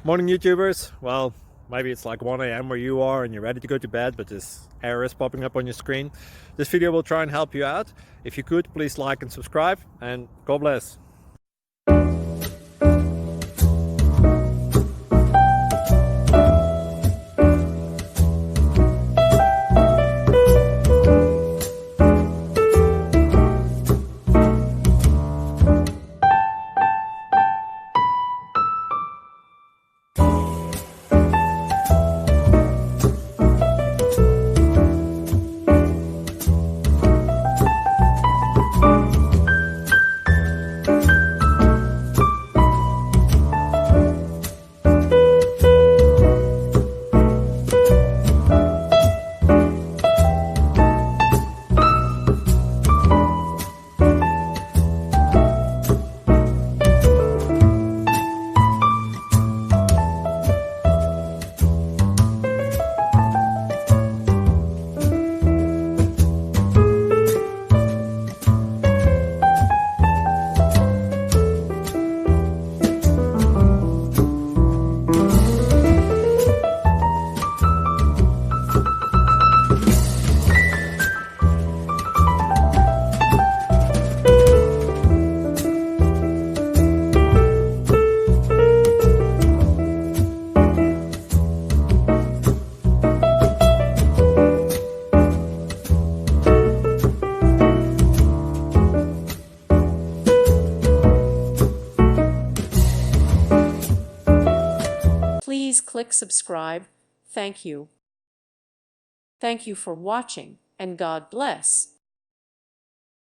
Morning YouTubers. Well, maybe it's like 1 a.m. where you are and you're ready to go to bed, but this error is popping up on your screen. This video will try and help you out. If you could, please like and subscribe, and God bless. Please click subscribe. Thank you. Thank you for watching, and God bless.